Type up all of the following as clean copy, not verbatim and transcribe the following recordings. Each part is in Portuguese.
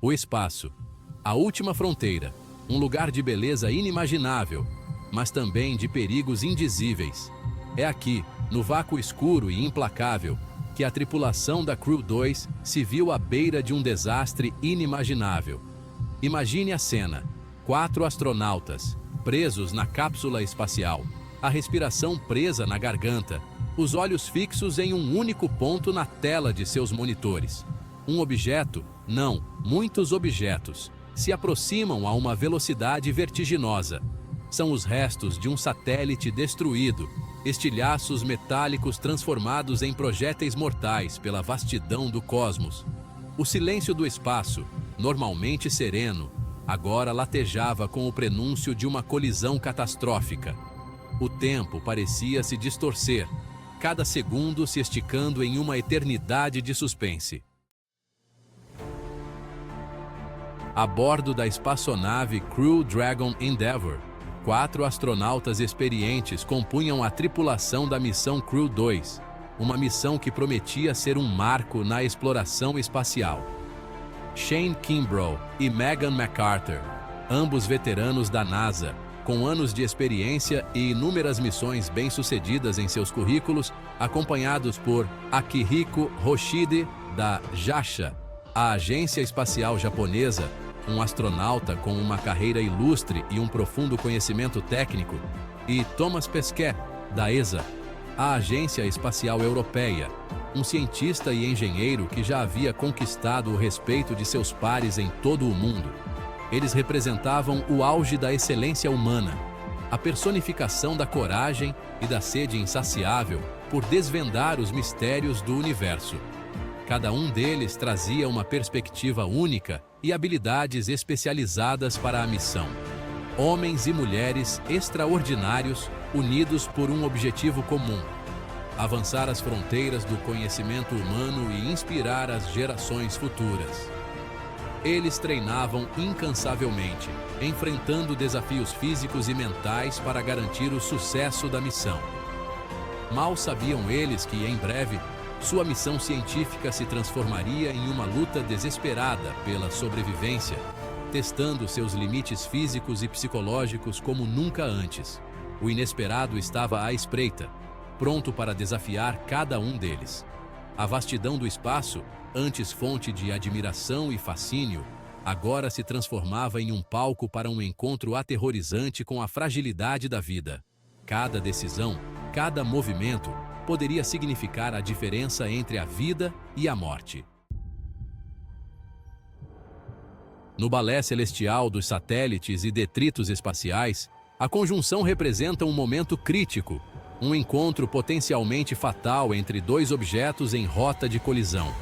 O espaço. A última fronteira. Um lugar de beleza inimaginável, mas também de perigos indizíveis. É aqui, no vácuo escuro e implacável, que a tripulação da Crew 2 se viu à beira de um desastre inimaginável. Imagine a cena: 4 astronautas, presos na cápsula espacial, a respiração presa na garganta, os olhos fixos em um único ponto na tela de seus monitores. Um objeto, não, muitos objetos, se aproximam a uma velocidade vertiginosa. São os restos de um satélite destruído, estilhaços metálicos transformados em projéteis mortais pela vastidão do cosmos. O silêncio do espaço, normalmente sereno, agora latejava com o prenúncio de uma colisão catastrófica. O tempo parecia se distorcer, cada segundo se esticando em uma eternidade de suspense. A bordo da espaçonave Crew Dragon Endeavour, 4 astronautas experientes compunham a tripulação da missão Crew 2, uma missão que prometia ser um marco na exploração espacial. Shane Kimbrough e Megan McArthur, ambos veteranos da NASA, com anos de experiência e inúmeras missões bem-sucedidas em seus currículos, acompanhados por Akihiko Hoshide, da JAXA, a agência espacial japonesa, um astronauta com uma carreira ilustre e um profundo conhecimento técnico, e Thomas Pesquet, da ESA, a agência espacial europeia, um cientista e engenheiro que já havia conquistado o respeito de seus pares em todo o mundo. Eles representavam o auge da excelência humana, a personificação da coragem e da sede insaciável por desvendar os mistérios do universo. Cada um deles trazia uma perspectiva única e habilidades especializadas para a missão. Homens e mulheres extraordinários, unidos por um objetivo comum: avançar as fronteiras do conhecimento humano e inspirar as gerações futuras. Eles treinavam incansavelmente, enfrentando desafios físicos e mentais para garantir o sucesso da missão. Mal sabiam eles que, em breve, sua missão científica se transformaria em uma luta desesperada pela sobrevivência, testando seus limites físicos e psicológicos como nunca antes. O inesperado estava à espreita, pronto para desafiar cada um deles. A vastidão do espaço, antes fonte de admiração e fascínio, agora se transformava em um palco para um encontro aterrorizante com a fragilidade da vida. Cada decisão, cada movimento, poderia significar a diferença entre a vida e a morte. No balé celestial dos satélites e detritos espaciais, a conjunção representa um momento crítico, um encontro potencialmente fatal entre 2 objetos em rota de colisão.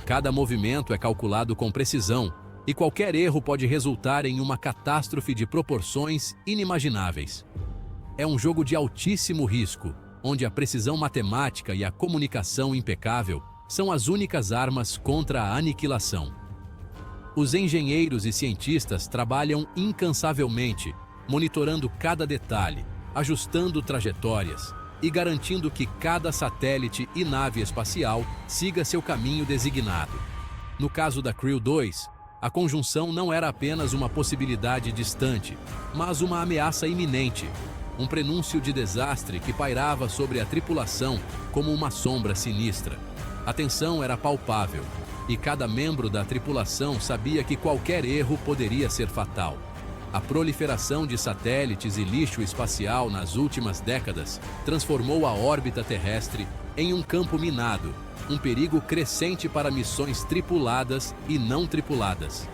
Cada movimento é calculado com precisão, e qualquer erro pode resultar em uma catástrofe de proporções inimagináveis. É um jogo de altíssimo risco, onde a precisão matemática e a comunicação impecável são as únicas armas contra a aniquilação. Os engenheiros e cientistas trabalham incansavelmente, monitorando cada detalhe, ajustando trajetórias e garantindo que cada satélite e nave espacial siga seu caminho designado. No caso da Crew 2, a conjunção não era apenas uma possibilidade distante, mas uma ameaça iminente, um prenúncio de desastre que pairava sobre a tripulação como uma sombra sinistra. A tensão era palpável, e cada membro da tripulação sabia que qualquer erro poderia ser fatal. A proliferação de satélites e lixo espacial nas últimas décadas transformou a órbita terrestre em um campo minado, um perigo crescente para missões tripuladas e não tripuladas.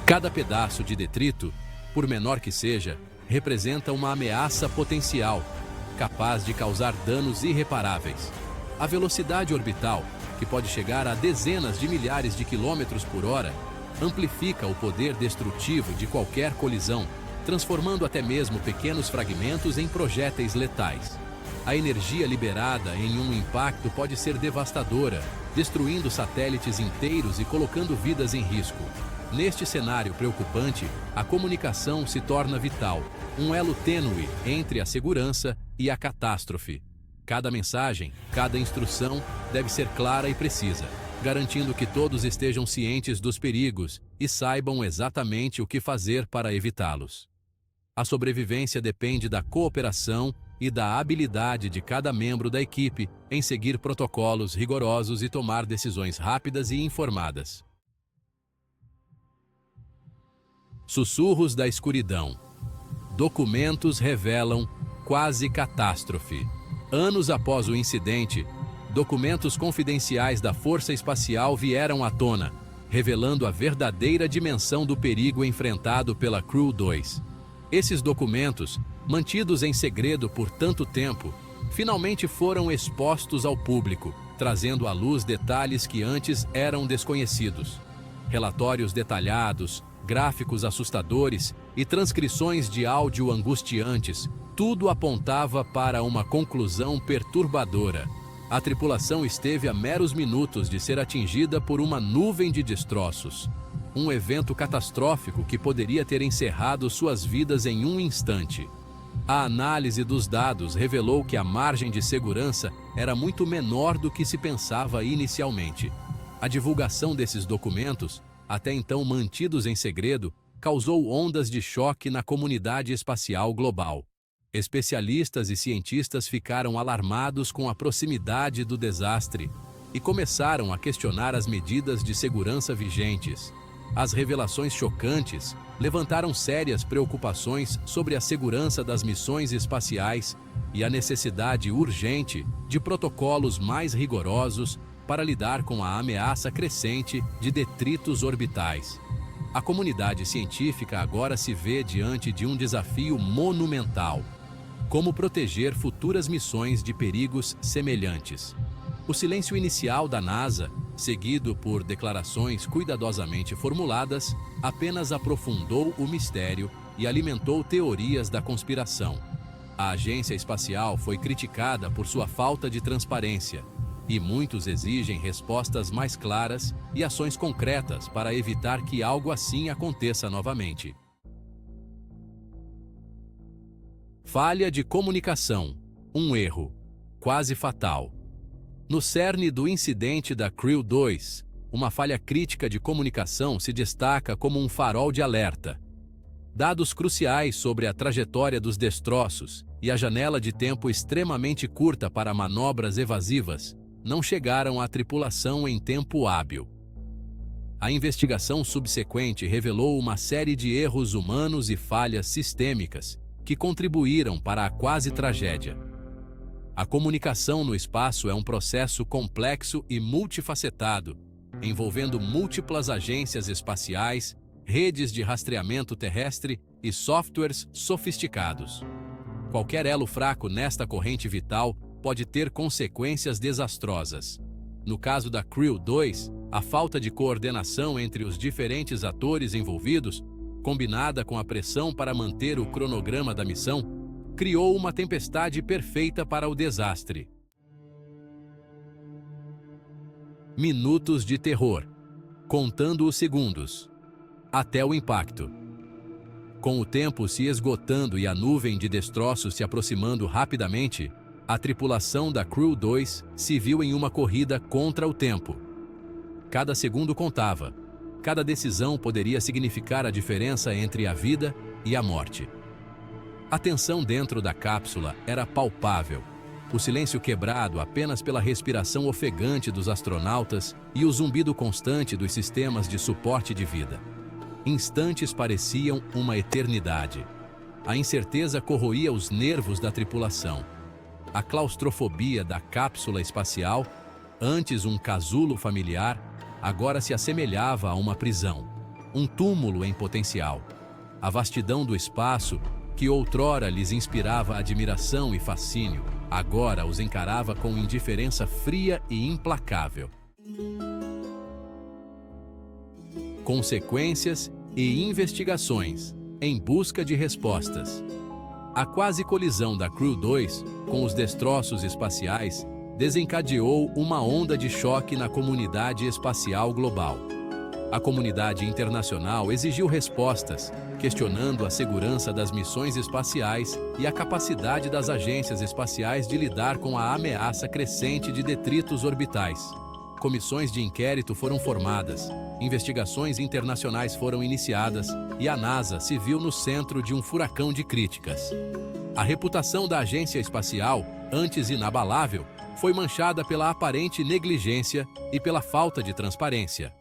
Cada pedaço de detrito, por menor que seja, representa uma ameaça potencial, capaz de causar danos irreparáveis. A velocidade orbital, que pode chegar a dezenas de milhares de quilômetros por hora, amplifica o poder destrutivo de qualquer colisão, transformando até mesmo pequenos fragmentos em projéteis letais. A energia liberada em um impacto pode ser devastadora, destruindo satélites inteiros e colocando vidas em risco. Neste cenário preocupante, a comunicação se torna vital, um elo tênue entre a segurança e a catástrofe. Cada mensagem, cada instrução deve ser clara e precisa. garantindo que todos estejam cientes dos perigos e saibam exatamente o que fazer para evitá-los. A sobrevivência depende da cooperação e da habilidade de cada membro da equipe em seguir protocolos rigorosos e tomar decisões rápidas e informadas. Sussurros da escuridão. Documentos revelam quase catástrofe. Anos após o incidente, documentos confidenciais da Força Espacial vieram à tona, revelando a verdadeira dimensão do perigo enfrentado pela Crew 2. Esses documentos, mantidos em segredo por tanto tempo, finalmente foram expostos ao público, trazendo à luz detalhes que antes eram desconhecidos. Relatórios detalhados, gráficos assustadores e transcrições de áudio angustiantes, tudo apontava para uma conclusão perturbadora. A tripulação esteve a meros minutos de ser atingida por uma nuvem de destroços. Um evento catastrófico que poderia ter encerrado suas vidas em um instante. A análise dos dados revelou que a margem de segurança era muito menor do que se pensava inicialmente. A divulgação desses documentos, até então mantidos em segredo, causou ondas de choque na comunidade espacial global. Especialistas e cientistas ficaram alarmados com a proximidade do desastre e começaram a questionar as medidas de segurança vigentes. As revelações chocantes levantaram sérias preocupações sobre a segurança das missões espaciais e a necessidade urgente de protocolos mais rigorosos para lidar com a ameaça crescente de detritos orbitais. A comunidade científica agora se vê diante de um desafio monumental: como proteger futuras missões de perigos semelhantes. O silêncio inicial da NASA, seguido por declarações cuidadosamente formuladas, apenas aprofundou o mistério e alimentou teorias da conspiração. A agência espacial foi criticada por sua falta de transparência, e muitos exigem respostas mais claras e ações concretas para evitar que algo assim aconteça novamente. Falha de comunicação. Um erro quase fatal. No cerne do incidente da Crew 2, uma falha crítica de comunicação se destaca como um farol de alerta. Dados cruciais sobre a trajetória dos destroços e a janela de tempo extremamente curta para manobras evasivas não chegaram à tripulação em tempo hábil. A investigação subsequente revelou uma série de erros humanos e falhas sistêmicas que contribuíram para a quase tragédia. A comunicação no espaço é um processo complexo e multifacetado, envolvendo múltiplas agências espaciais, redes de rastreamento terrestre e softwares sofisticados. Qualquer elo fraco nesta corrente vital pode ter consequências desastrosas. No caso da Crew 2, a falta de coordenação entre os diferentes atores envolvidos, combinada com a pressão para manter o cronograma da missão, criou uma tempestade perfeita para o desastre. Minutos de terror, contando os segundos, até o impacto. Com o tempo se esgotando e a nuvem de destroços se aproximando rapidamente, a tripulação da Crew 2 se viu em uma corrida contra o tempo. Cada segundo contava. Cada decisão poderia significar a diferença entre a vida e a morte. A tensão dentro da cápsula era palpável. O silêncio quebrado apenas pela respiração ofegante dos astronautas e o zumbido constante dos sistemas de suporte de vida. Instantes pareciam uma eternidade. A incerteza corroía os nervos da tripulação. A claustrofobia da cápsula espacial, antes um casulo familiar, agora se assemelhava a uma prisão, um túmulo em potencial. A vastidão do espaço, que outrora lhes inspirava admiração e fascínio, agora os encarava com indiferença fria e implacável. Consequências e investigações em busca de respostas. A quase colisão da Crew 2 com os destroços espaciais desencadeou uma onda de choque na comunidade espacial global. A comunidade internacional exigiu respostas, questionando a segurança das missões espaciais e a capacidade das agências espaciais de lidar com a ameaça crescente de detritos orbitais. Comissões de inquérito foram formadas, investigações internacionais foram iniciadas e a NASA se viu no centro de um furacão de críticas. A reputação da agência espacial, antes inabalável, foi manchada pela aparente negligência e pela falta de transparência.